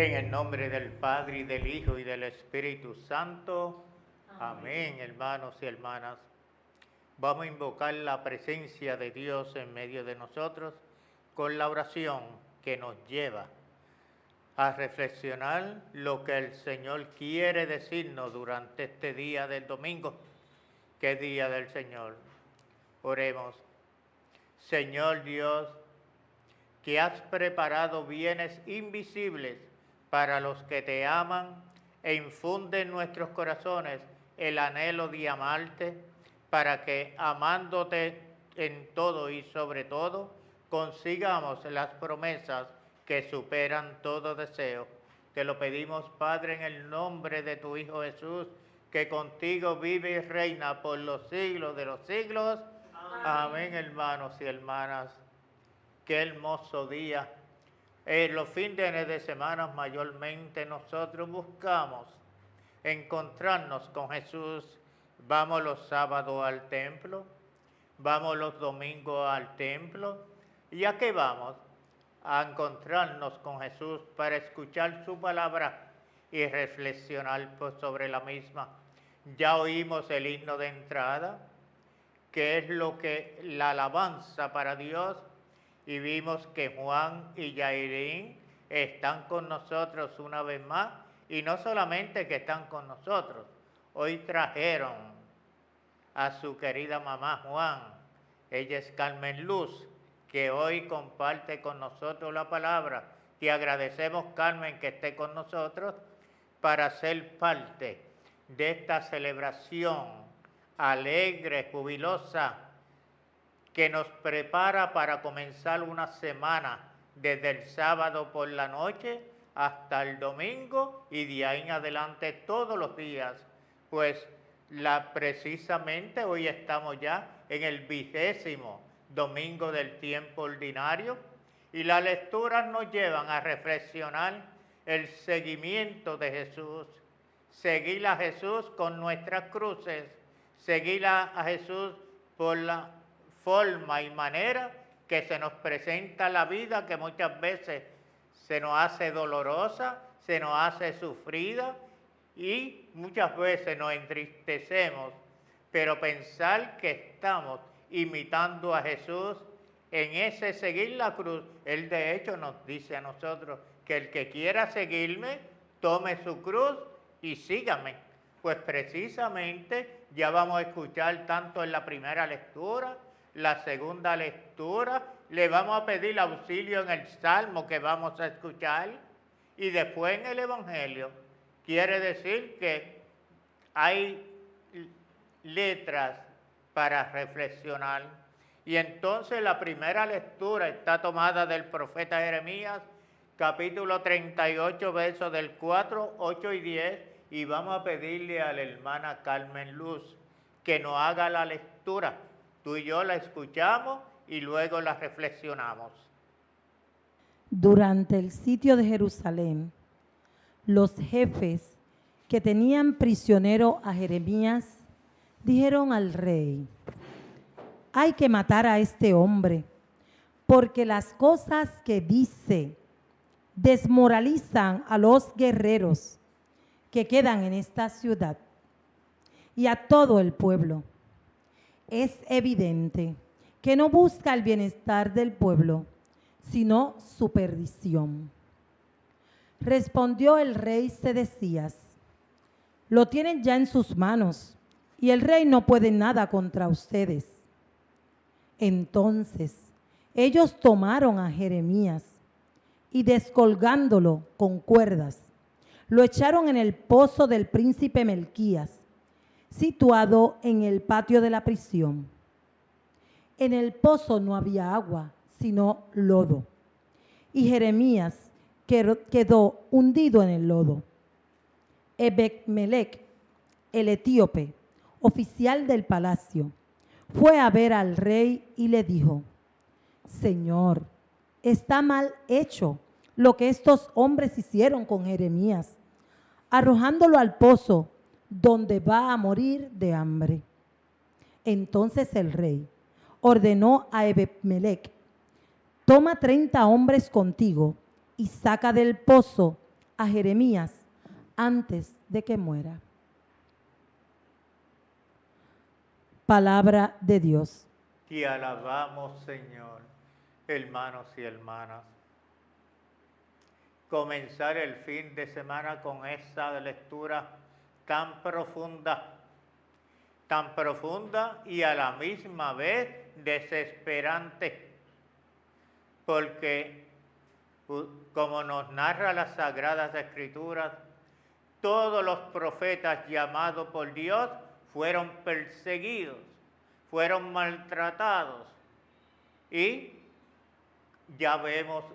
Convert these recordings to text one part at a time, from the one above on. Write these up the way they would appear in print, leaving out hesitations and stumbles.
En el nombre del Padre, y del Hijo, y del Espíritu Santo. Amén, hermanos y hermanas. Vamos a invocar la presencia de Dios en medio de nosotros con la oración que nos lleva a reflexionar lo que el Señor quiere decirnos durante este día del domingo, que es día del Señor. Oremos. Señor Dios, que has preparado bienes invisibles para los que te aman e infunde en nuestros corazones el anhelo de amarte, para que, amándote en todo y sobre todo, consigamos las promesas que superan todo deseo. Te lo pedimos, Padre, en el nombre de tu Hijo Jesús, que contigo vive y reina por los siglos de los siglos. Amén, hermanos y hermanas. Qué hermoso día. En los fines de semana mayormente nosotros buscamos encontrarnos con Jesús. Vamos los sábados al templo, vamos los domingos al templo. ¿Y a qué vamos? A encontrarnos con Jesús para escuchar su palabra y reflexionar sobre la misma. Ya oímos el himno de entrada, que es lo que la alabanza para Dios, y vimos que Juan y Yairín están con nosotros una vez más, y no solamente que están con nosotros, hoy trajeron a su querida mamá Juan. Ella es Carmen Luz, que hoy comparte con nosotros la palabra. Te agradecemos, Carmen, que esté con nosotros para ser parte de esta celebración alegre, jubilosa, que nos prepara para comenzar una semana desde el sábado por la noche hasta el domingo y de ahí en adelante todos los días. Pues precisamente hoy estamos ya en el 20º domingo del tiempo ordinario y las lecturas nos llevan a reflexionar el seguimiento de Jesús, seguir a Jesús con nuestras cruces, seguir a Jesús por la forma y manera que se nos presenta la vida, que muchas veces se nos hace dolorosa, se nos hace sufrida y muchas veces nos entristecemos, pero pensar que estamos imitando a Jesús en ese seguir la cruz. Él de hecho nos dice a nosotros que el que quiera seguirme, tome su cruz y sígame. Pues precisamente ya vamos a escuchar tanto en la primera lectura, la segunda lectura, le vamos a pedir auxilio en el Salmo que vamos a escuchar y después en el Evangelio. Quiere decir que hay letras para reflexionar. Y entonces la primera lectura está tomada del profeta Jeremías, capítulo 38, versos del 4, 8 y 10, y vamos a pedirle a la hermana Carmen Luz que nos haga la lectura. Tú y yo la escuchamos y luego la reflexionamos. Durante el sitio de Jerusalén, los jefes que tenían prisionero a Jeremías dijeron al rey: hay que matar a este hombre, porque las cosas que dice desmoralizan a los guerreros que quedan en esta ciudad y a todo el pueblo. Es evidente que no busca el bienestar del pueblo, sino su perdición. Respondió el rey Sedecías: lo tienen ya en sus manos, y el rey no puede nada contra ustedes. Entonces ellos tomaron a Jeremías y, descolgándolo con cuerdas, lo echaron en el pozo del príncipe Melquías, situado en el patio de la prisión. En el pozo no había agua, sino lodo, y Jeremías quedó hundido en el lodo. Ebed-melech, el etíope, oficial del palacio, fue a ver al rey y le dijo: Señor, está mal hecho lo que estos hombres hicieron con Jeremías, arrojándolo al pozo, donde va a morir de hambre. Entonces el rey ordenó a Ebed-melech: toma 30 hombres contigo y saca del pozo a Jeremías antes de que muera. Palabra de Dios. Te alabamos, Señor. Hermanos y hermanas, comenzar el fin de semana con esta lectura tan profunda y a la misma vez desesperante, porque como nos narra las Sagradas Escrituras, todos los profetas llamados por Dios fueron perseguidos, fueron maltratados, y ya vemos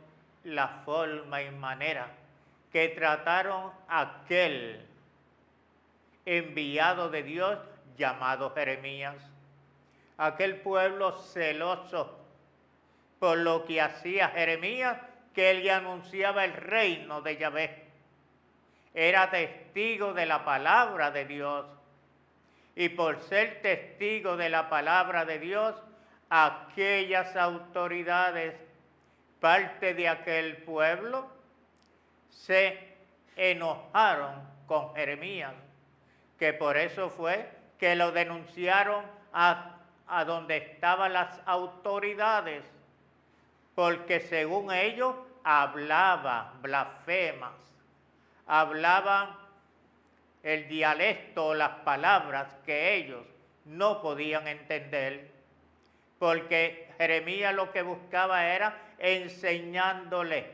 la forma y manera que trataron a aquel enviado de Dios llamado Jeremías, aquel pueblo celoso por lo que hacía Jeremías, que él ya anunciaba el reino de Yahvé, era testigo de la palabra de Dios, y por ser testigo de la palabra de Dios, aquellas autoridades, parte de aquel pueblo, se enojaron con Jeremías, que por eso fue que lo denunciaron a donde estaban las autoridades, porque según ellos hablaba blasfemas, hablaban el dialecto o las palabras que ellos no podían entender, porque Jeremías lo que buscaba era enseñándole,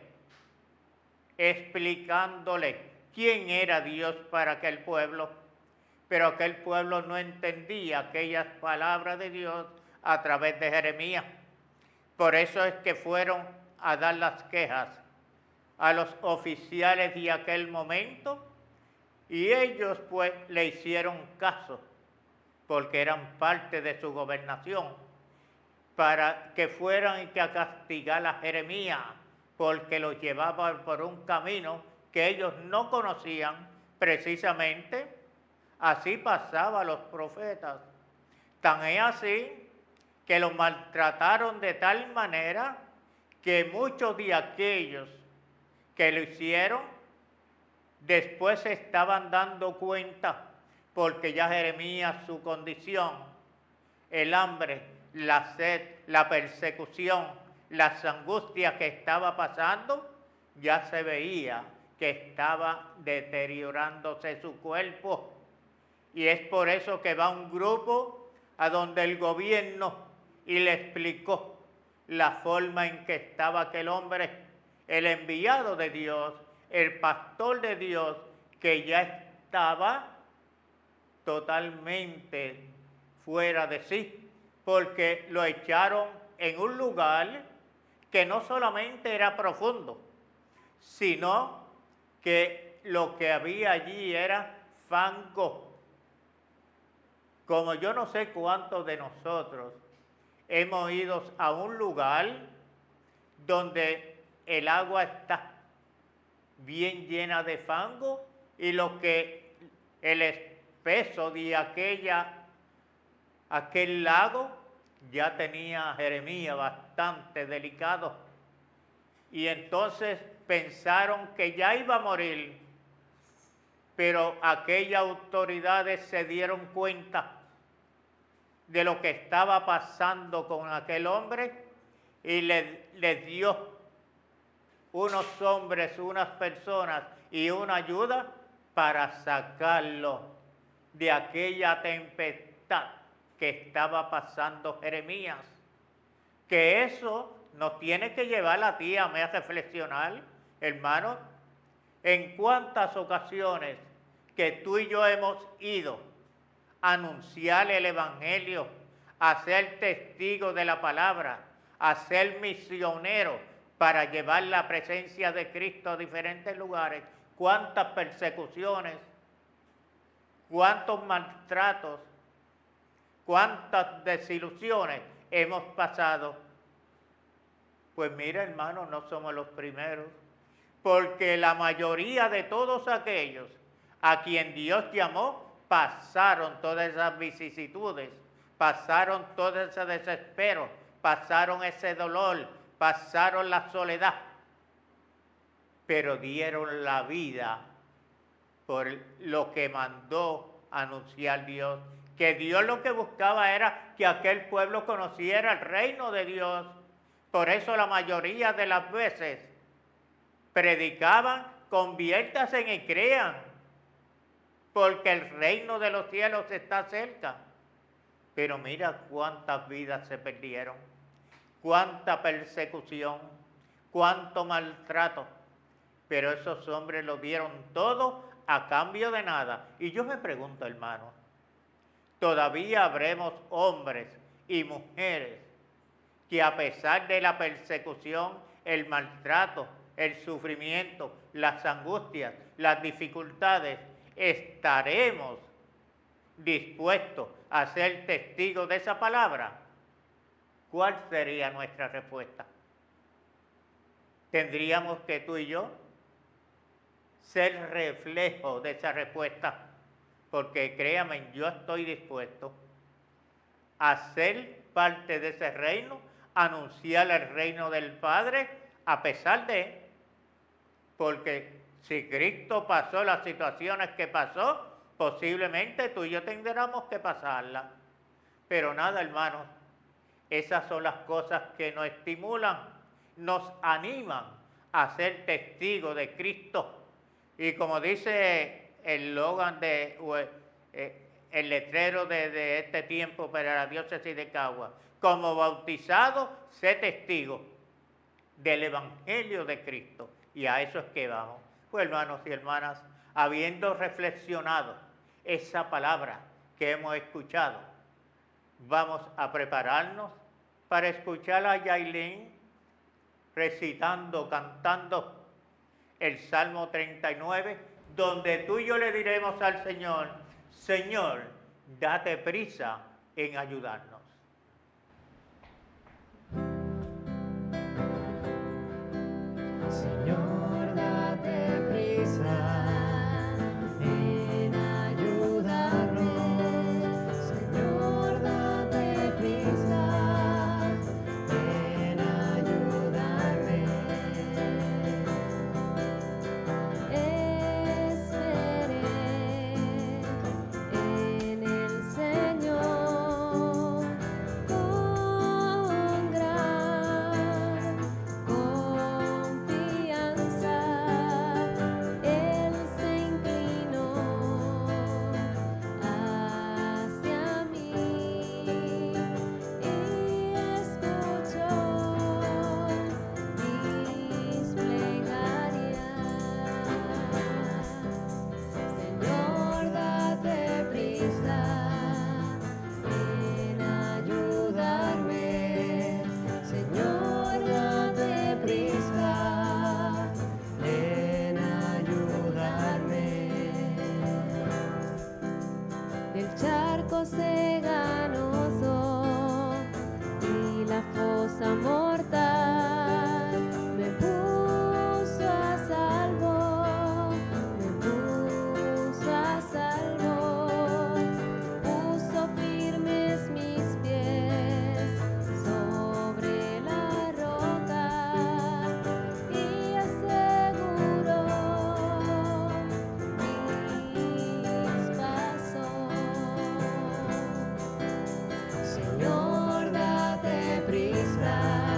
explicándole quién era Dios para aquel pueblo, pero aquel pueblo no entendía aquellas palabras de Dios a través de Jeremías. Por eso es que fueron a dar las quejas a los oficiales de aquel momento, y ellos pues le hicieron caso, porque eran parte de su gobernación, para que fueran y que a castigar a Jeremías, porque los llevaba por un camino que ellos no conocían precisamente. Así pasaba a los profetas. Tan es así que los maltrataron de tal manera que muchos de aquellos que lo hicieron después se estaban dando cuenta, porque ya Jeremías, su condición, el hambre, la sed, la persecución, las angustias que estaba pasando, ya se veía que estaba deteriorándose su cuerpo. Y es por eso que va un grupo a donde el gobierno y le explicó la forma en que estaba aquel hombre, el enviado de Dios, el pastor de Dios, que ya estaba totalmente fuera de sí, porque lo echaron en un lugar que no solamente era profundo, sino que lo que había allí era fango. Como yo no sé cuántos de nosotros hemos ido a un lugar donde el agua está bien llena de fango, y lo que el espeso de aquel lago ya tenía a Jeremías bastante delicado, y entonces pensaron que ya iba a morir, pero aquellas autoridades se dieron cuenta de lo que estaba pasando con aquel hombre, y les dio unos hombres, unas personas y una ayuda para sacarlo de aquella tempestad que estaba pasando Jeremías. Que eso nos tiene que llevar a ti, a mí, a reflexionar, hermanos, en cuántas ocasiones que tú y yo hemos ido a anunciar el Evangelio, a ser testigos de la palabra, a ser misioneros para llevar la presencia de Cristo a diferentes lugares. Cuántas persecuciones, cuántos maltratos, cuántas desilusiones hemos pasado. Pues mira, hermano, no somos los primeros, porque la mayoría de todos aquellos a quien Dios llamó pasaron todas esas vicisitudes, pasaron todo ese desespero, pasaron ese dolor, pasaron la soledad. pero dieron la vida por lo que mandó anunciar Dios. Que Dios lo que buscaba era que aquel pueblo conociera el reino de Dios. Por eso la mayoría de las veces predicaban, conviértanse y crean, porque el reino de los cielos está cerca. Pero mira cuántas vidas se perdieron, cuánta persecución, cuánto maltrato. Pero esos hombres lo dieron todo a cambio de nada. Y yo me pregunto, hermano, todavía habremos hombres y mujeres que a pesar de la persecución, el maltrato, el sufrimiento, las angustias, las dificultades, estaremos dispuestos a ser testigos de esa palabra. ¿Cuál sería nuestra respuesta? ¿Tendríamos que tú y yo ser reflejo de esa respuesta? Porque créame, yo estoy dispuesto a ser parte de ese reino, anunciar el reino del Padre, a pesar de, porque si Cristo pasó las situaciones que pasó, posiblemente tú y yo tendremos que pasarlas. Pero nada, hermanos, esas son las cosas que nos estimulan, nos animan a ser testigos de Cristo. Y como dice el eslogan el letrero de este tiempo para la diócesis de Cagua, como bautizado, sé testigo del Evangelio de Cristo. Y a eso es que vamos. Pues hermanos y hermanas, habiendo reflexionado esa palabra que hemos escuchado, vamos a prepararnos para escuchar a Yailin recitando, cantando el Salmo 39, donde tú y yo le diremos al Señor, Señor, date prisa en ayudarnos. Señor, date prisa en ayudarnos. Señor, date prisa en ayudarme. Esperé en el Señor con gran confianza. Él se inclinó hacia mí y escuchó mis plegarias. Señor, date prisa en ayudarme. Señor, date prisa en ayudarme. Del charco ceganoso y la fosa mortal me puso a salvo, me puso a salvo, puso firmes mis pies sobre la roca y aseguró mis pasos. Señor, date prisa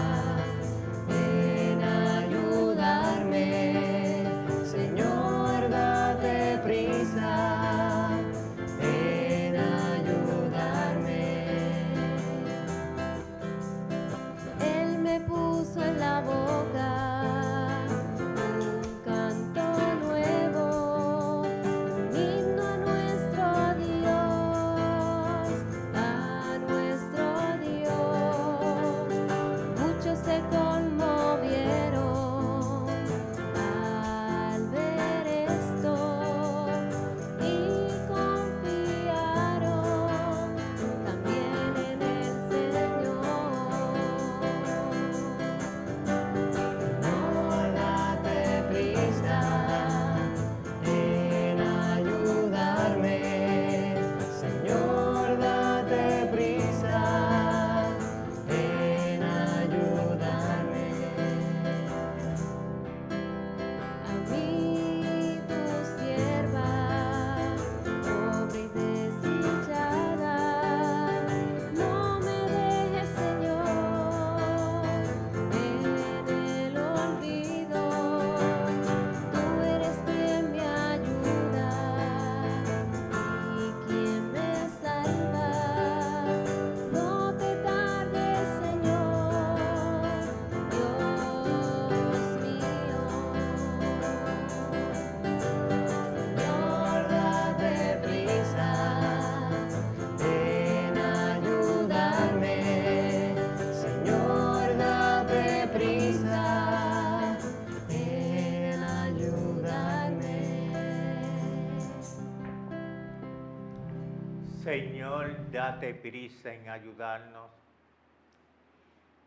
Señor, date prisa en ayudarnos.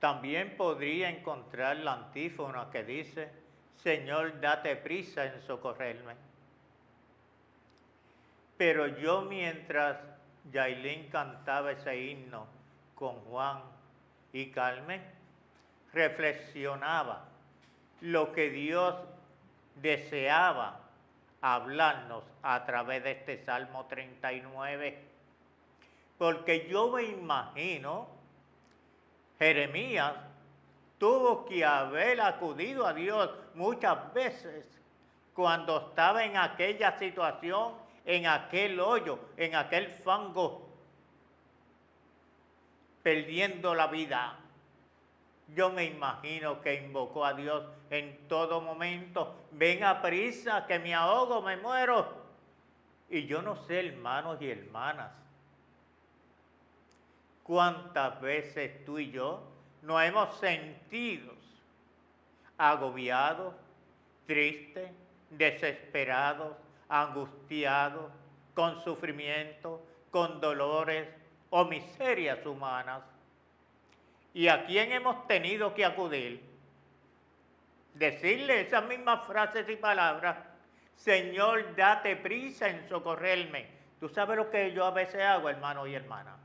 También podría encontrar la antífona que dice, Señor, date prisa en socorrerme. Pero yo mientras Yailin cantaba ese himno con Juan y Carmen, reflexionaba lo que Dios deseaba hablarnos a través de este Salmo 39. Porque yo me imagino, Jeremías tuvo que haber acudido a Dios muchas veces cuando estaba en aquella situación, en aquel hoyo, en aquel fango, perdiendo la vida. Yo me imagino que invocó a Dios en todo momento. Ven a prisa, que me ahogo, me muero. Y yo no sé, hermanos y hermanas, cuántas veces tú y yo nos hemos sentido agobiados, tristes, desesperados, angustiados, con sufrimiento, con dolores o miserias humanas. ¿Y a quién hemos tenido que acudir? Decirle esas mismas frases y palabras. Señor, date prisa en socorrerme. ¿Tú sabes lo que yo a veces hago, hermano y hermana?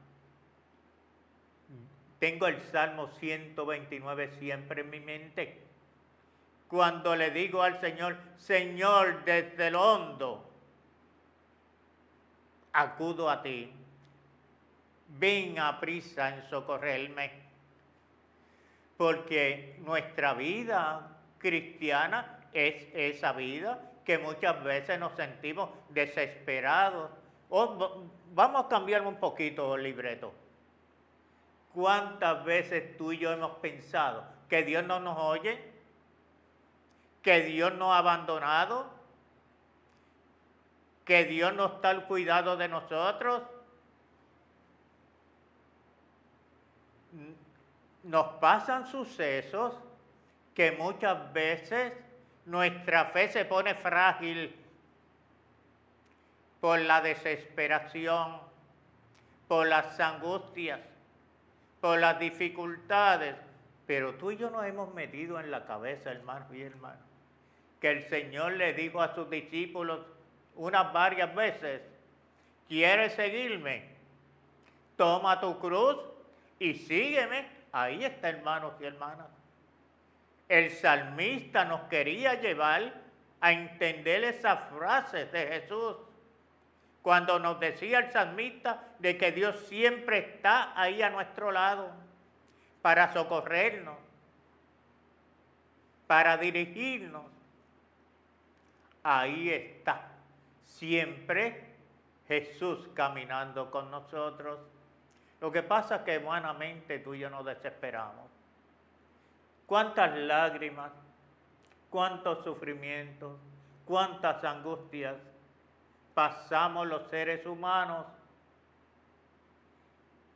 Tengo el Salmo 129 siempre en mi mente. Cuando le digo al Señor, Señor, desde lo hondo, acudo a ti. Ven a prisa en socorrerme. Porque nuestra vida cristiana es esa vida que muchas veces nos sentimos desesperados. Vamos a cambiar un poquito el libreto. ¿Cuántas veces tú y yo hemos pensado que Dios no nos oye? ¿Que Dios nos ha abandonado? ¿Que Dios no está al cuidado de nosotros? Nos pasan sucesos que muchas veces nuestra fe se pone frágil por la desesperación, por las angustias, por las dificultades. Pero tú y yo nos hemos metido en la cabeza, hermanos y hermanas, que el Señor le dijo a sus discípulos varias veces, ¿quieres seguirme? Toma tu cruz y sígueme. Ahí está, hermanos y hermanas. El salmista nos quería llevar a entender esas frases de Jesús. Cuando nos decía el salmista de que Dios siempre está ahí a nuestro lado para socorrernos, para dirigirnos. Ahí está, siempre Jesús caminando con nosotros. Lo que pasa es que humanamente tú y yo nos desesperamos. Cuántas lágrimas, cuántos sufrimientos, cuántas angustias pasamos los seres humanos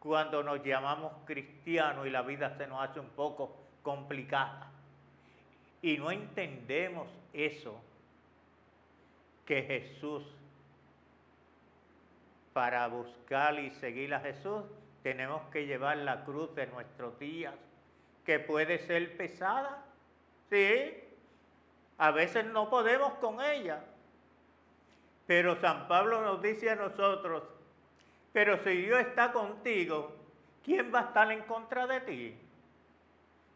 cuando nos llamamos cristianos y la vida se nos hace un poco complicada. Y no entendemos eso, que Jesús, para buscar y seguir a Jesús, tenemos que llevar la cruz de nuestros días, que puede ser pesada, ¿sí? A veces no podemos con ella. Pero San Pablo nos dice a nosotros, pero si Dios está contigo, ¿quién va a estar en contra de ti?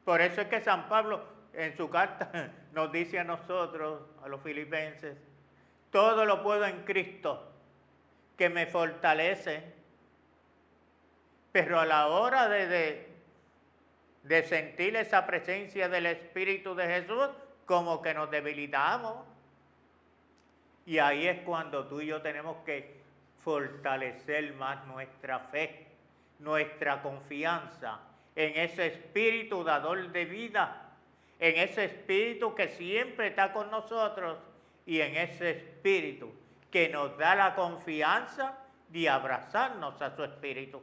Por eso es que San Pablo en su carta nos dice a nosotros, a los filipenses, todo lo puedo en Cristo, que me fortalece. Pero a la hora de sentir esa presencia del Espíritu de Jesús, como que nos debilitamos. Y ahí es cuando tú y yo tenemos que fortalecer más nuestra fe, nuestra confianza en ese Espíritu dador de vida, en ese Espíritu que siempre está con nosotros y en ese Espíritu que nos da la confianza de abrazarnos a su Espíritu.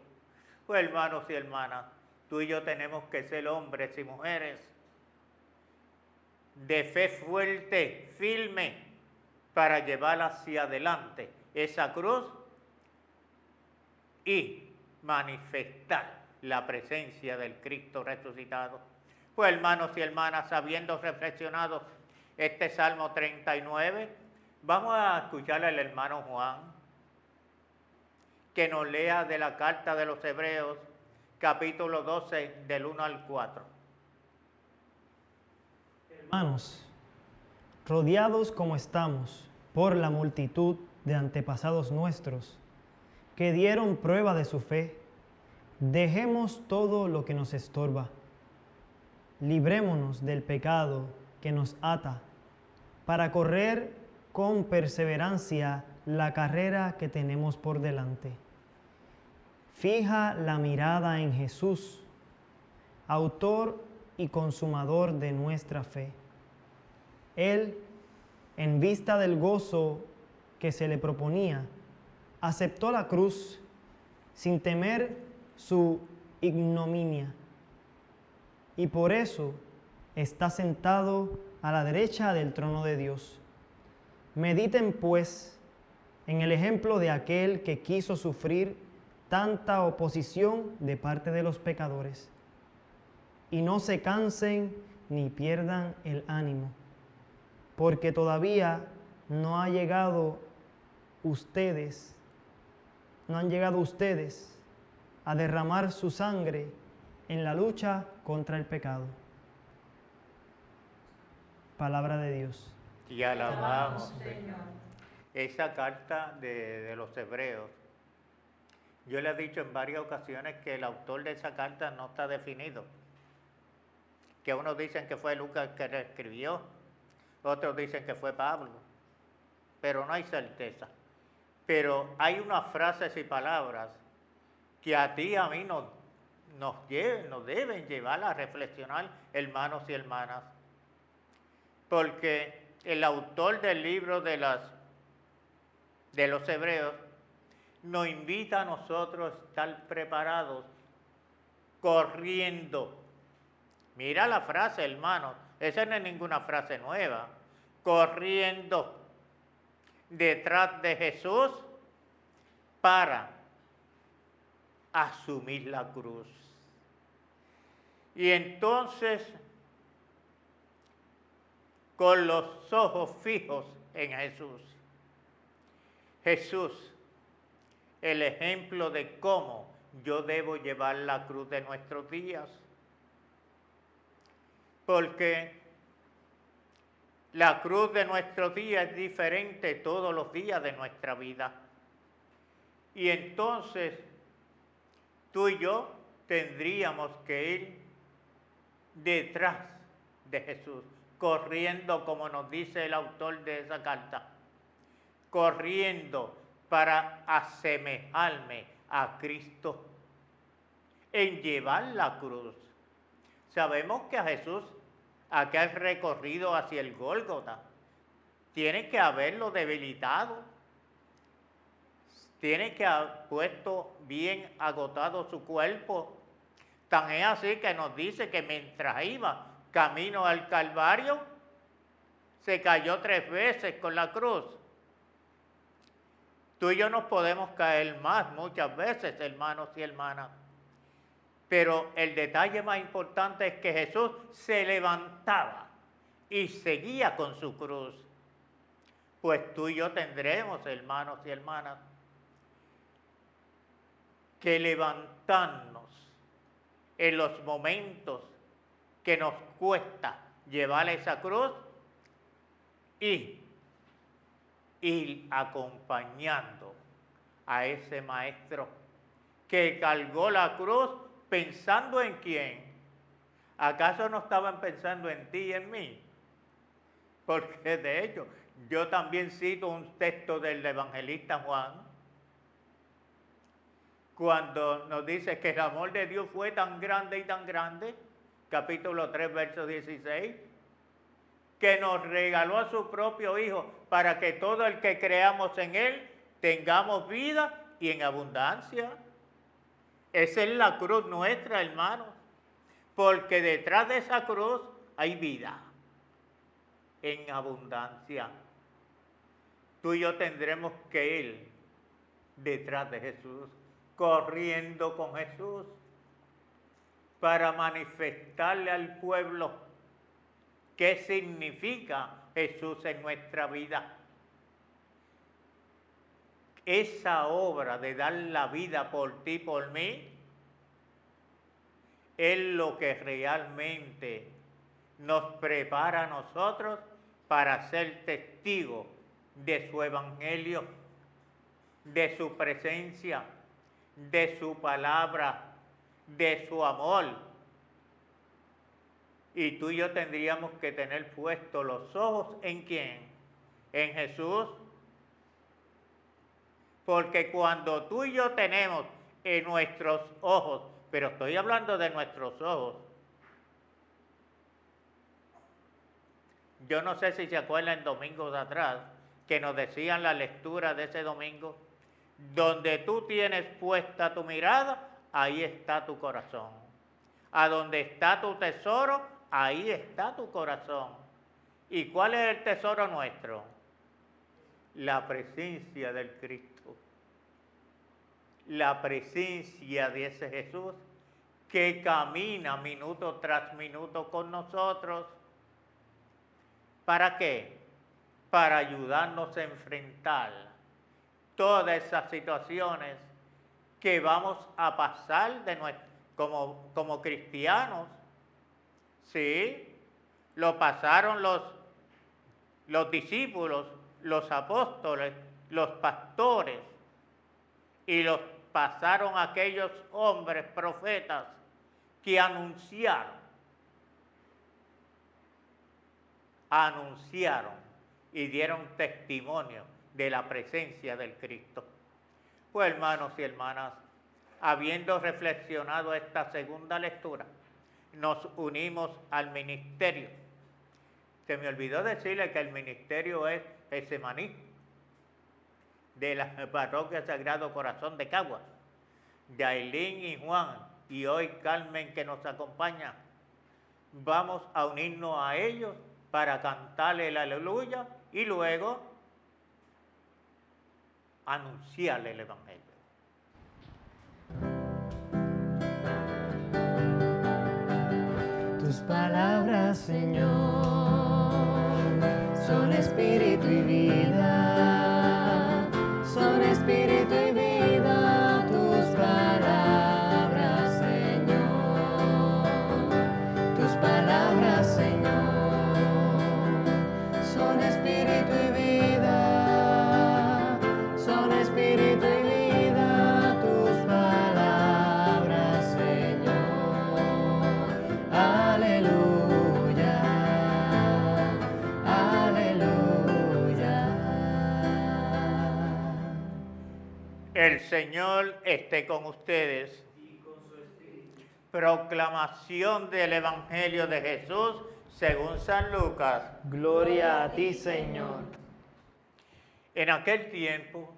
Pues hermanos y hermanas, tú y yo tenemos que ser hombres y mujeres de fe fuerte, firme, para llevar hacia adelante esa cruz y manifestar la presencia del Cristo resucitado. Pues hermanos y hermanas, habiendo reflexionado este Salmo 39, vamos a escuchar al hermano Juan, que nos lea de la carta de los Hebreos, capítulo 12, del 1 al 4. Hermanos, rodeados como estamos por la multitud de antepasados nuestros, que dieron prueba de su fe, dejemos todo lo que nos estorba. Librémonos del pecado que nos ata, para correr con perseverancia la carrera que tenemos por delante. Fija la mirada en Jesús, autor y consumador de nuestra fe. Él, en vista del gozo que se le proponía, aceptó la cruz sin temer su ignominia, y por eso está sentado a la derecha del trono de Dios. Mediten, pues, en el ejemplo de aquel que quiso sufrir tanta oposición de parte de los pecadores, y no se cansen ni pierdan el ánimo, porque todavía no han llegado ustedes a derramar su sangre en la lucha contra el pecado. Palabra de Dios. Y alabamos, Señor. Esa carta de los Hebreos, yo le he dicho en varias ocasiones que el autor de esa carta no está definido. Que unos dicen que fue Lucas que la escribió, otros dicen que fue Pablo, pero no hay certeza. Pero hay unas frases y palabras que a ti y a mí nos deben llevar a reflexionar, hermanos y hermanas. Porque el autor del libro de los Hebreos nos invita a nosotros a estar preparados, corriendo. Mira la frase, hermanos, esa no es ninguna frase nueva. Corriendo detrás de Jesús para asumir la cruz. Y entonces, con los ojos fijos en Jesús. Jesús, el ejemplo de cómo yo debo llevar la cruz de nuestros días. Porque la cruz de nuestros días es diferente todos los días de nuestra vida. Y entonces, tú y yo tendríamos que ir detrás de Jesús, corriendo, como nos dice el autor de esa carta, corriendo para asemejarme a Cristo en llevar la cruz. Sabemos que a Jesús, aquel recorrido hacia el Gólgota, tiene que haberlo debilitado, tiene que haber puesto bien agotado su cuerpo. Tan es así que nos dice que mientras iba camino al Calvario, se cayó 3 veces con la cruz. Tú y yo nos podemos caer más muchas veces, hermanos y hermanas. Pero el detalle más importante es que Jesús se levantaba y seguía con su cruz. Pues tú y yo tendremos, hermanos y hermanas, que levantarnos en los momentos que nos cuesta llevar esa cruz y ir acompañando a ese maestro que cargó la cruz pensando en quién. ¿Acaso no estaban pensando en ti y en mí? Porque de hecho, yo también cito un texto del evangelista Juan, cuando nos dice que el amor de Dios fue tan grande y tan grande, capítulo 3, verso 16, que nos regaló a su propio Hijo para que todo el que creamos en Él tengamos vida y en abundancia. Esa es la cruz nuestra, hermanos, porque detrás de esa cruz hay vida en abundancia. Tú y yo tendremos que ir detrás de Jesús, corriendo con Jesús para manifestarle al pueblo qué significa Jesús en nuestra vida. Esa obra de dar la vida por ti, por mí, es lo que realmente nos prepara a nosotros para ser testigos de su evangelio, de su presencia, de su palabra, de su amor. Y tú y yo tendríamos que tener puestos los ojos ¿en quién? En Jesús. Porque cuando tú y yo tenemos en nuestros ojos, pero estoy hablando de nuestros ojos, yo no sé si se acuerdan domingos atrás, que nos decían la lectura de ese domingo, donde tú tienes puesta tu mirada, ahí está tu corazón. A donde está tu tesoro, ahí está tu corazón. ¿Y cuál es el tesoro nuestro? La presencia del Cristo. La presencia de ese Jesús que camina minuto tras minuto con nosotros. ¿Para qué? Para ayudarnos a enfrentar todas esas situaciones que vamos a pasar como cristianos. Sí, lo pasaron los discípulos, los apóstoles, los pastores, y los pasaron aquellos hombres profetas que anunciaron y dieron testimonio de la presencia del Cristo. Pues hermanos y hermanas, habiendo reflexionado esta segunda lectura, nos unimos al ministerio. Se me olvidó decirle que el ministerio es Getsemaní, de la parroquia Sagrado Corazón de Caguas, de Ailín y Juan, y hoy Carmen que nos acompaña. Vamos a unirnos a ellos para cantarle el aleluya y luego anunciarle el evangelio. Tus palabras, Señor, son espíritu y vida, son espíritu y vida, tus palabras, Señor, tus palabras, Señor, son espíritu y vida, son espíritu y vida, tus palabras, Señor. Aleluya, aleluya. El Señor esté con ustedes. Proclamación del Evangelio de Jesús según San Lucas. Gloria a ti, Señor. En aquel tiempo,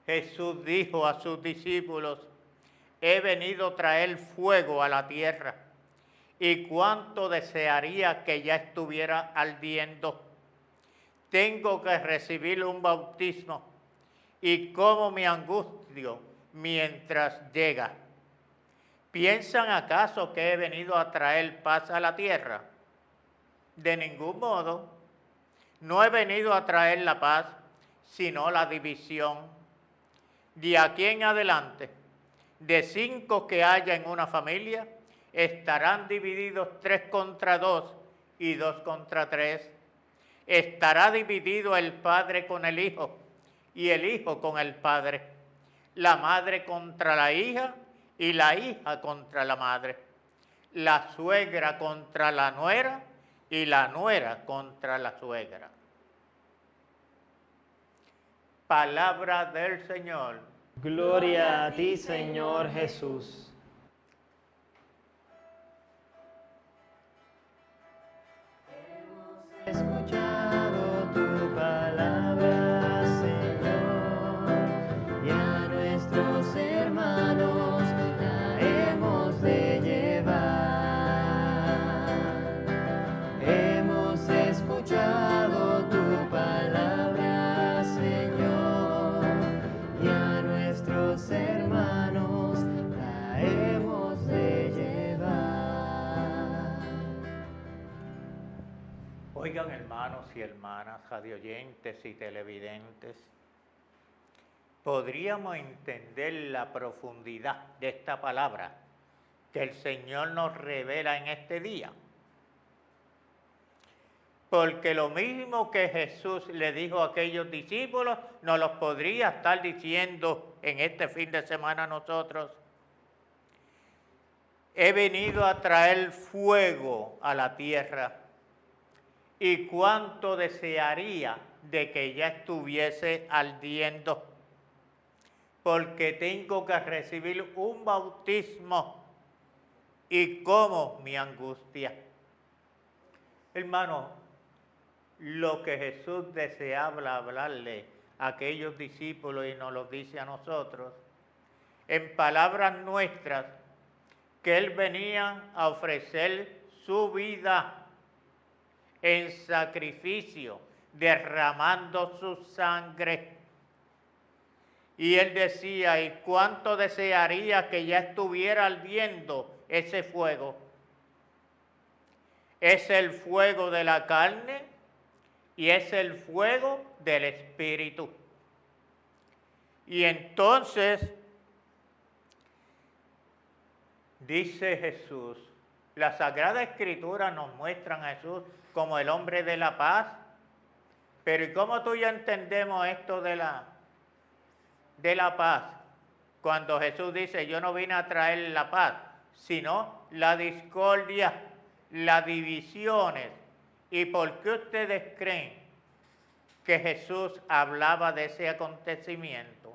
Jesús dijo a sus discípulos: he venido a traer fuego a la tierra, y cuánto desearía que ya estuviera ardiendo. Tengo que recibir un bautismo, y cómo me angustio mientras llega. ¿Piensan acaso que he venido a traer paz a la tierra? De ningún modo. No he venido a traer la paz, sino la división. De aquí en adelante, de 5 que haya en una familia, estarán divididos 3 contra 2 y 2 contra 3. Estará dividido el padre con el hijo y el hijo con el padre, la madre contra la hija y la hija contra la madre, la suegra contra la nuera y la nuera contra la suegra. Palabra del Señor. Gloria a ti, Señor Jesús. Escuchado tu palabra, Señor, y a nuestros hermanos la hemos de llevar. Hemos escuchado tu palabra, Señor, y a nuestros hermanos Oigan, hermanos y hermanas, radioyentes y televidentes, podríamos entender la profundidad de esta palabra que el Señor nos revela en este día. Porque lo mismo que Jesús le dijo a aquellos discípulos, nos los podría estar diciendo en este fin de semana a nosotros. He venido a traer fuego a la tierra, y cuánto desearía de que ya estuviese ardiendo, porque tengo que recibir un bautismo, y cómo mi angustia. Hermano, lo que Jesús deseaba hablarle a aquellos discípulos y nos lo dice a nosotros, en palabras nuestras, que Él venía a ofrecer su vida en sacrificio, derramando su sangre. Y Él decía, ¿y cuánto desearía que ya estuviera ardiendo ese fuego? Es el fuego de la carne y es el fuego del Espíritu. Y entonces, dice Jesús, la Sagrada Escritura nos muestra a Jesús como el hombre de la paz. Pero ¿y cómo tú ya entendemos esto de la paz? Cuando Jesús dice, yo no vine a traer la paz, sino la discordia, las divisiones. ¿Y por qué ustedes creen que Jesús hablaba de ese acontecimiento?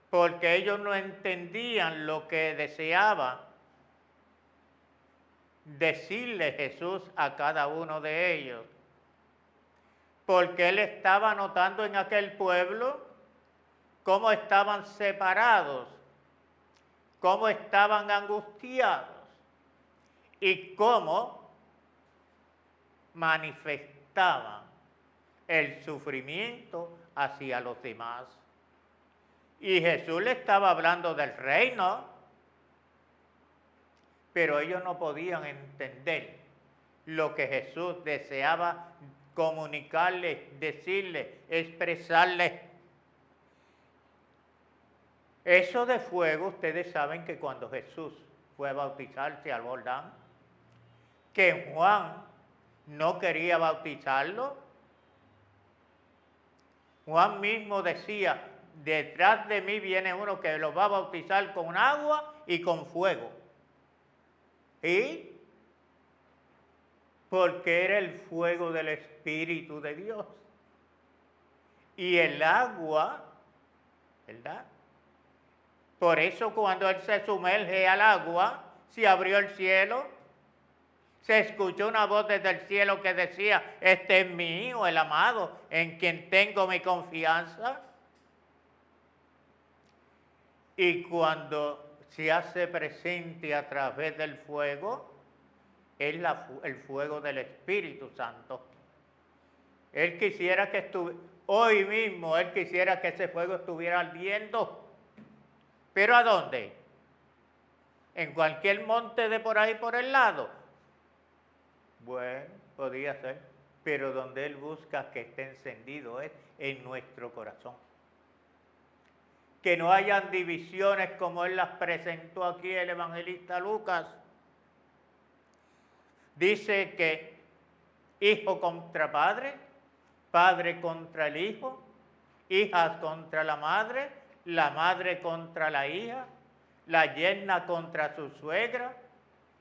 Porque ellos no entendían lo que deseaba decirle Jesús a cada uno de ellos. Porque Él estaba notando en aquel pueblo cómo estaban separados, cómo estaban angustiados y cómo manifestaban el sufrimiento hacia los demás. Y Jesús le estaba hablando del reino, pero ellos no podían entender lo que Jesús deseaba comunicarles, decirles, expresarles. Eso de fuego, ustedes saben que cuando Jesús fue a bautizarse al Jordán, que Juan no quería bautizarlo. Juan mismo decía, detrás de mí viene uno que lo va a bautizar con agua y con fuego. ¿Y? Porque era el fuego del Espíritu de Dios. Y el agua, ¿verdad? Por eso cuando Él se sumerge al agua, se abrió el cielo, se escuchó una voz desde el cielo que decía, este es mi Hijo, el amado, en quien tengo mi confianza. Y cuando se hace presente a través del fuego, es el fuego del Espíritu Santo. Él quisiera que hoy mismo, Él quisiera que ese fuego estuviera ardiendo. ¿Pero a dónde? ¿En cualquier monte de por ahí por el lado? Bueno, podría ser, pero donde Él busca que esté encendido es en nuestro corazón. Que no hayan divisiones como Él las presentó aquí el evangelista Lucas. Dice que hijo contra padre, padre contra el hijo, hijas contra la madre contra la hija, la yerna contra su suegra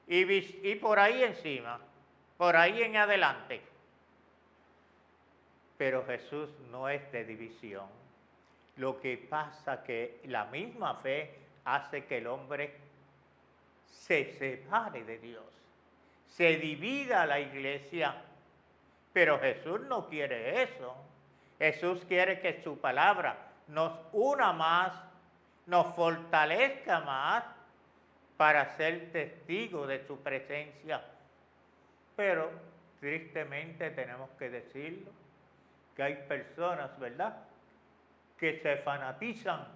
y por ahí encima, por ahí en adelante. Pero Jesús no es de división. Lo que pasa que la misma fe hace que el hombre se separe de Dios, se divida la iglesia. Pero Jesús no quiere eso. Jesús quiere que su palabra nos una más, nos fortalezca más para ser testigos de su presencia. Pero tristemente tenemos que decirlo, que hay personas, ¿verdad?, que se fanatizan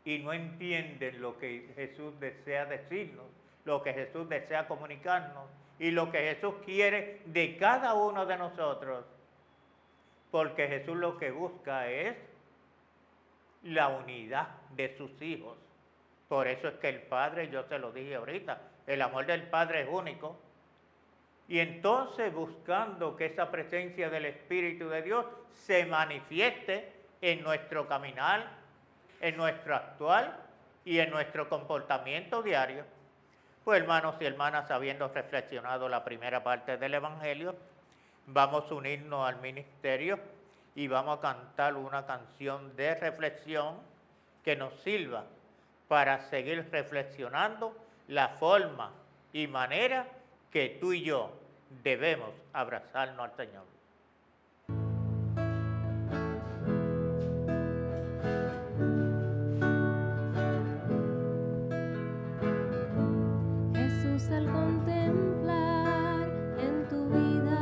y no entienden lo que Jesús desea decirnos, lo que Jesús desea comunicarnos, y lo que Jesús quiere de cada uno de nosotros. Porque Jesús lo que busca es la unidad de sus hijos. Por eso es que el Padre, yo se lo dije ahorita, el amor del Padre es único. Y entonces buscando que esa presencia del Espíritu de Dios se manifieste en nuestro caminar, en nuestro actual y en nuestro comportamiento diario. Pues hermanos y hermanas, habiendo reflexionado la primera parte del Evangelio, vamos a unirnos al ministerio y vamos a cantar una canción de reflexión que nos sirva para seguir reflexionando la forma y manera que tú y yo debemos abrazarnos al Señor. Jesús, al contemplar en tu vida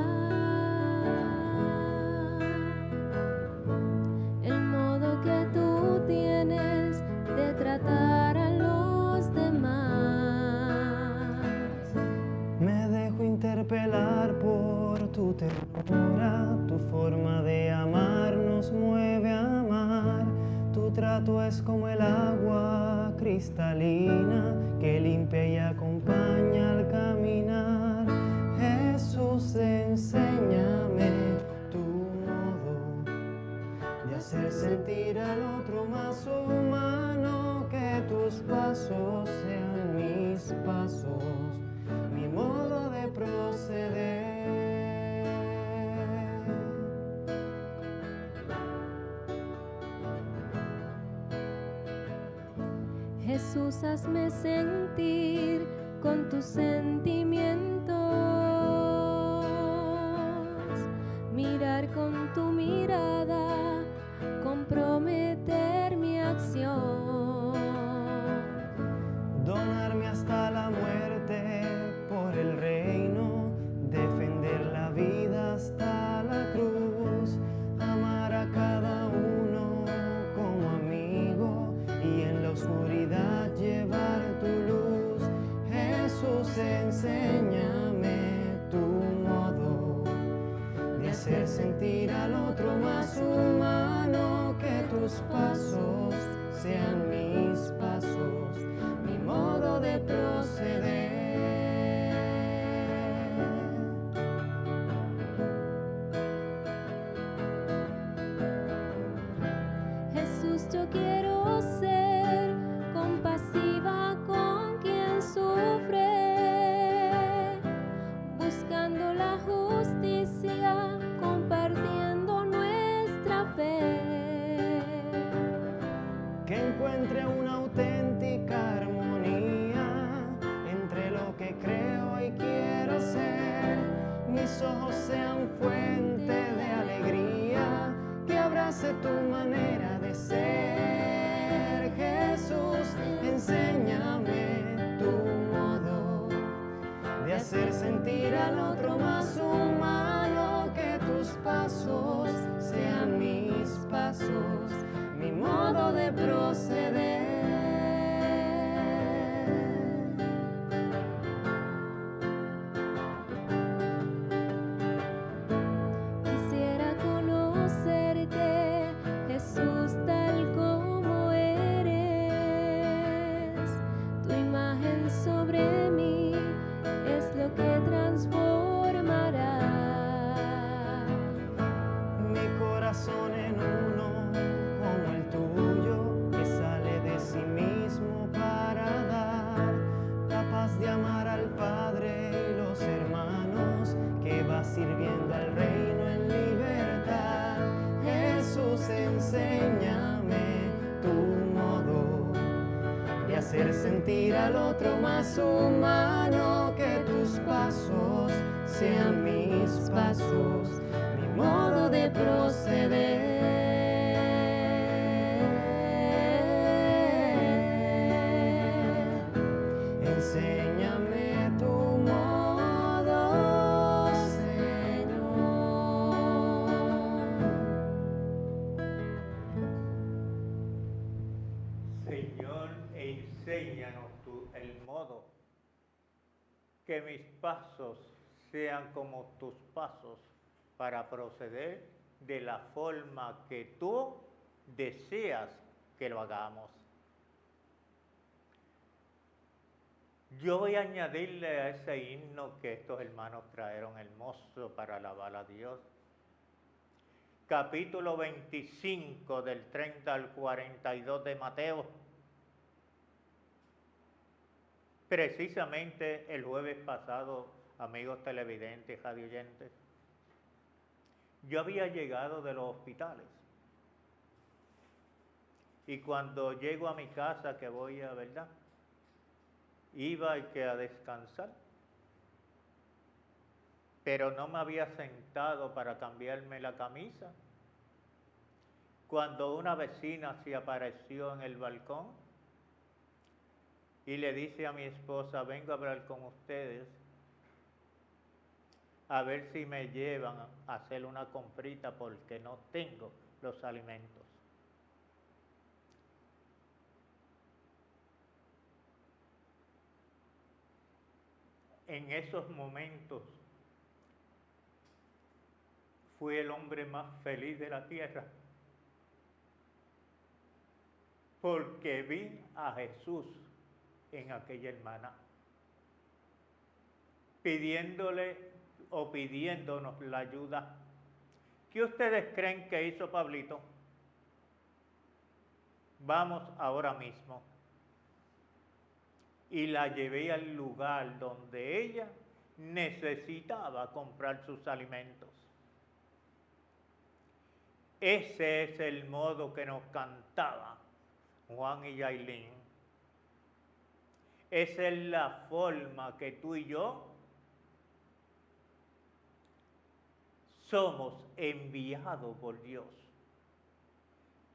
el modo que tú tienes de tratar a los demás, Me dejo interpelar por tu ternura, tu forma de amar nos mueve a amar. Tu trato es como el agua cristalina que limpia y acompaña al caminar. Jesús, enséñame tu modo de hacer sentir al otro más humano, que tus pasos sean mis pasos, mi modo de proceder. Jesús, hazme sentir con tus sentimientos, mirar con tu mirada, comprometer mi acción, Donarme hasta la muerte por el reino, defender la vida hasta la cruz, amar a cada uno como amigo y en la oscuridad llevar tu luz. Jesús, enséñame tu modo de hacer sentir al otro más humano, que tus pasos sean mis pasos, mi modo de proceder. Jesús, yo quiero ser compasiva con quien sufre, buscando la justicia, compartiendo nuestra fe. Que encuentre una auténtica armonía entre lo que creo y quiero ser. Mis ojos sean fuente de alegría, que abrace tu manera de ser. Jesús, enséñame tu modo de hacer sentir al otro más humano, que tus pasos sean mis pasos, mi modo de proceder. Quisiera conocerte, Jesús, tal como eres. Tu imagen sobre mí es lo que transformará Mi corazón en uno como el tuyo, que sale de sí mismo para dar, capaz de amar al Padre y los hermanos, que va sirviendo al reino en libertad. Jesús, enséñame tu modo de hacer sentir al otro más humano, que tus pasos sean mis pasos, mi modo de proceder. Enséñame tu modo, Señor. Señor, enséñanos tú el modo que mis pasos sean como tus pasos para proceder de la forma que tú deseas que lo hagamos. Yo voy a añadirle a ese himno que estos hermanos trajeron hermoso para alabar a Dios. Capítulo 25 del 30 al 42 de Mateo. Precisamente el jueves pasado, amigos televidentes, radioyentes, yo había llegado de los hospitales. Y cuando llego a mi casa, que voy a, ¿verdad? Iba a descansar. Pero no me había sentado para cambiarme la camisa. Cuando una vecina se apareció en el balcón y le dice a mi esposa, vengo a hablar con ustedes, a ver si me llevan a hacer una comprita porque no tengo los alimentos. En esos momentos fui el hombre más feliz de la tierra, porque vi a Jesús en aquella hermana, pidiéndole o pidiéndonos la ayuda. ¿Qué ustedes creen que hizo Pablito? Vamos ahora mismo. Y la llevé al lugar donde ella necesitaba comprar sus alimentos. Ese es el modo que nos cantaba Juan y Yailin. Esa es la forma que tú y yo somos enviados por Dios.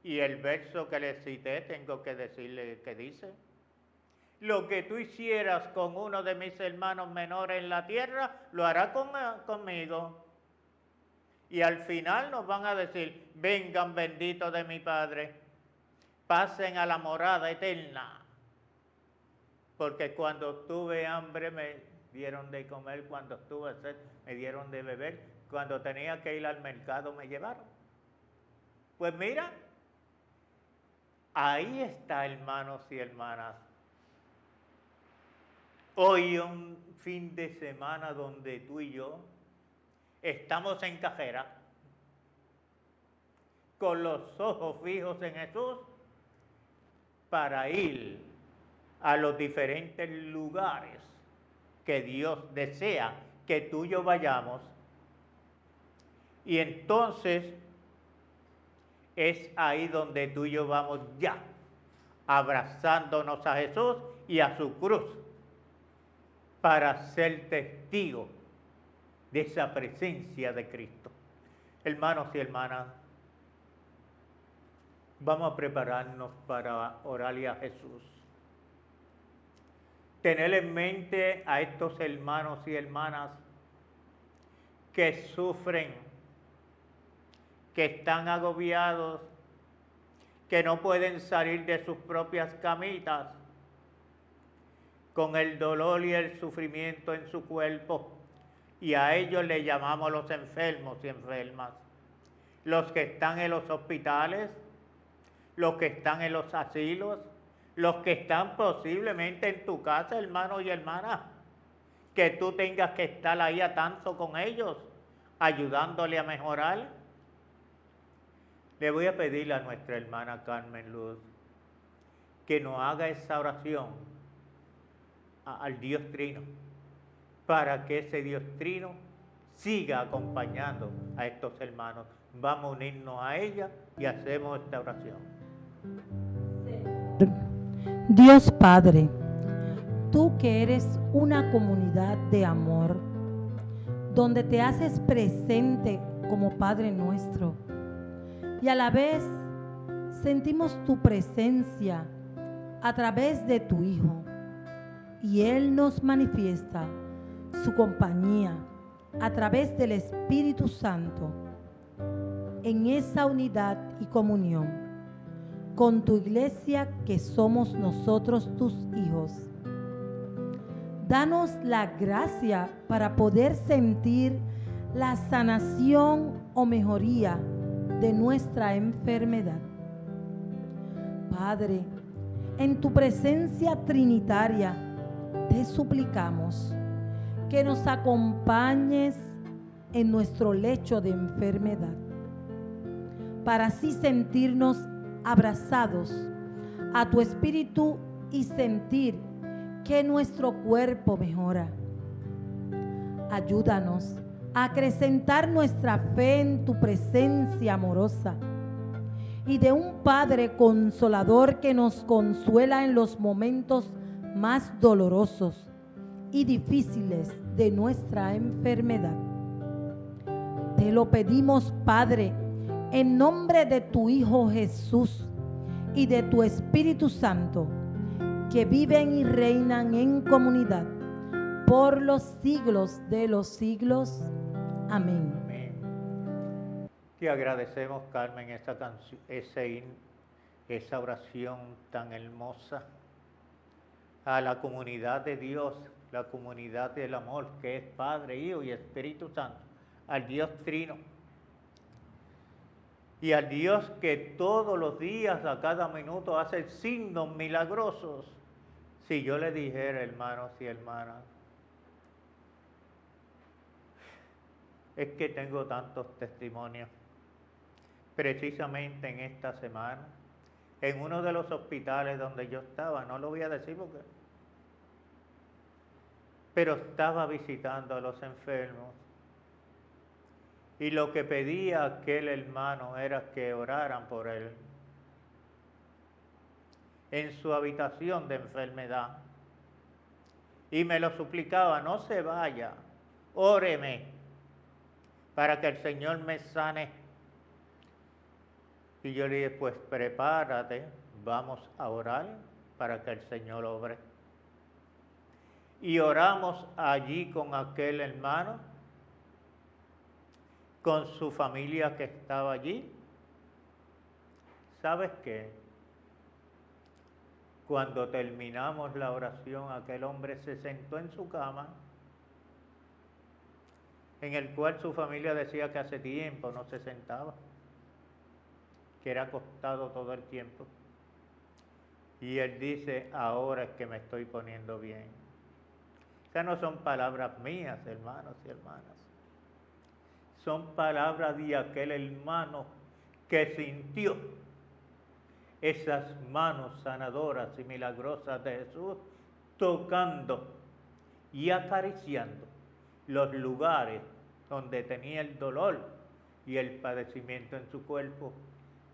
Y el verso que le cité, tengo que decirle que dice: lo que tú hicieras con uno de mis hermanos menores en la tierra, lo hará conmigo. Y al final nos van a decir, vengan benditos de mi Padre, pasen a la morada eterna. Porque cuando tuve hambre me dieron de comer, cuando tuve sed me dieron de beber, cuando tenía que ir al mercado me llevaron. Pues mira, ahí está, hermanos y hermanas. Hoy un fin de semana donde tú y yo estamos en cajera, con los ojos fijos en Jesús, para ir a los diferentes lugares que Dios desea que tú y yo vayamos. Y entonces es ahí donde tú y yo vamos ya, abrazándonos a Jesús y a su cruz, para ser testigos de esa presencia de Cristo. Hermanos y hermanas, vamos a prepararnos para orarle a Jesús. Tener en mente a estos hermanos y hermanas que sufren, que están agobiados, que no pueden salir de sus propias camitas, con el dolor y el sufrimiento en su cuerpo, y a ellos le llamamos los enfermos y enfermas, los que están en los hospitales, los que están en los asilos, los que están posiblemente en tu casa, hermanos y hermanas, que tú tengas que estar ahí a tanto con ellos, ayudándole a mejorar. Le voy a pedir a nuestra hermana Carmen Luz que nos haga esa oración al Dios Trino, para que ese Dios Trino siga acompañando a estos hermanos. Vamos a unirnos a ella y hacemos esta oración. Dios Padre, tú que eres una comunidad de amor, donde te haces presente como Padre nuestro, y a la vez sentimos tu presencia a través de tu Hijo, y Él nos manifiesta su compañía a través del Espíritu Santo, en esa unidad y comunión con tu iglesia que somos nosotros tus hijos. Danos la gracia para poder sentir la sanación o mejoría de nuestra enfermedad. Padre, en tu presencia trinitaria, te suplicamos que nos acompañes en nuestro lecho de enfermedad, para así sentirnos abrazados a tu espíritu y sentir que nuestro cuerpo mejora. Ayúdanos a acrecentar nuestra fe en tu presencia amorosa y de un Padre consolador que nos consuela en los momentos más dolorosos y difíciles de nuestra enfermedad. Te lo pedimos, Padre, en nombre de tu Hijo Jesús y de tu Espíritu Santo, que viven y reinan en comunidad por los siglos de los siglos. Amén. Amén. Te agradecemos, Carmen, esa canción, esa oración tan hermosa a la comunidad de Dios, la comunidad del amor, que es Padre, Hijo y Espíritu Santo, al Dios Trino. Y al Dios que todos los días, a cada minuto, hace signos milagrosos. Si yo le dijera, hermanos y hermanas, es que tengo tantos testimonios. Precisamente en esta semana, en uno de los hospitales donde yo estaba, no lo voy a decir porque, pero estaba visitando a los enfermos. Y lo que pedía aquel hermano era que oraran por él en su habitación de enfermedad. Y me lo suplicaba, no se vaya, óreme para que el Señor me sane. Y yo le dije, pues prepárate, vamos a orar para que el Señor obre. Y oramos allí con aquel hermano, con su familia que estaba allí. ¿Sabes qué? Cuando terminamos la oración, aquel hombre se sentó en su cama, en el cual su familia decía que hace tiempo no se sentaba, que era acostado todo el tiempo. Y él dice, ahora es que me estoy poniendo bien. Esas no son palabras mías, hermanos y hermanas. Son palabras de aquel hermano que sintió esas manos sanadoras y milagrosas de Jesús tocando y acariciando los lugares donde tenía el dolor y el padecimiento en su cuerpo.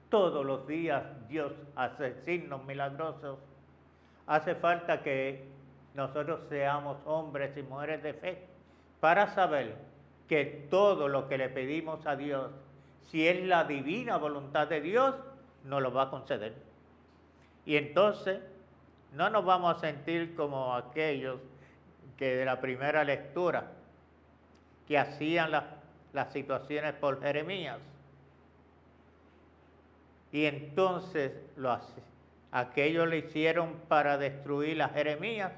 Todos los días Dios hace signos milagrosos. Hace falta que nosotros seamos hombres y mujeres de fe para saber que todo lo que le pedimos a Dios, si es la divina voluntad de Dios, nos lo va a conceder. Y entonces no nos vamos a sentir como aquellos que de la primera lectura, que hacían las situaciones por Jeremías. Y entonces aquellos lo hicieron para destruir a Jeremías,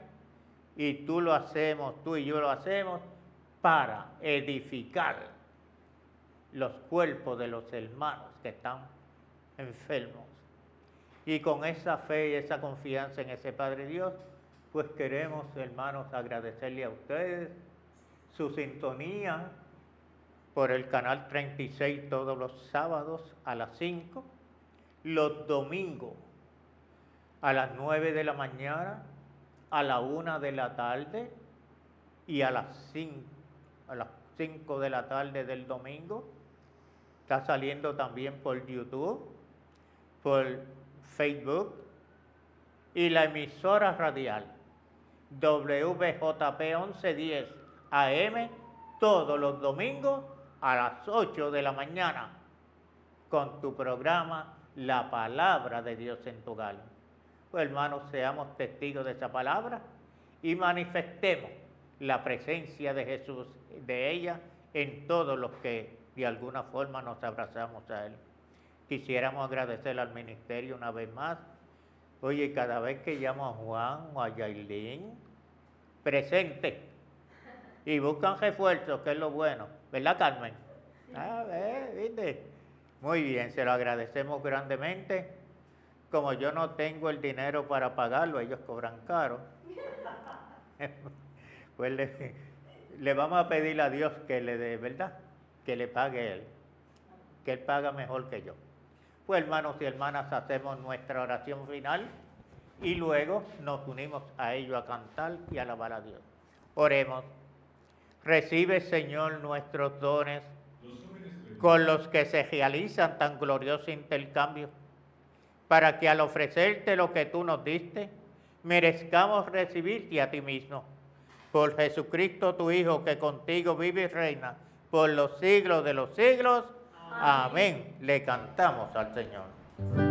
y tú y yo lo hacemos para edificar los cuerpos de los hermanos que están enfermos. Y con esa fe y esa confianza en ese Padre Dios, pues queremos, hermanos, agradecerle a ustedes su sintonía por el canal 36 todos los sábados a las 5, los domingos a las 9 de la mañana, a la 1 de la tarde y a las 5 de la tarde del domingo. Está saliendo también por YouTube, por Facebook y la emisora radial WJP 1110 AM todos los domingos a las 8 de la mañana con tu programa La Palabra de Dios en tu hogar. Pues hermanos, seamos testigos de esa palabra y manifestemos la presencia de Jesús, de ella, en todos los que de alguna forma nos abrazamos a Él. Quisiéramos agradecer al ministerio una vez más. Oye, cada vez que llamo a Juan o a Yailin, presente. Y buscan refuerzos, que es lo bueno. ¿Verdad, Carmen? A ver, ¿viste? Muy bien, se lo agradecemos grandemente. Como yo no tengo el dinero para pagarlo, ellos cobran caro. Pues le vamos a pedir a Dios que le dé, ¿verdad? Que le pague Él. Que Él paga mejor que yo. Pues hermanos y hermanas, hacemos nuestra oración final y luego nos unimos a ello a cantar y alabar a Dios. Oremos. Recibe, Señor, nuestros dones con los que se realizan tan glorioso intercambio, para que al ofrecerte lo que tú nos diste, merezcamos recibirte a ti mismo. Por Jesucristo, tu Hijo, que contigo vive y reina por los siglos de los siglos. Amén. Le cantamos al Señor.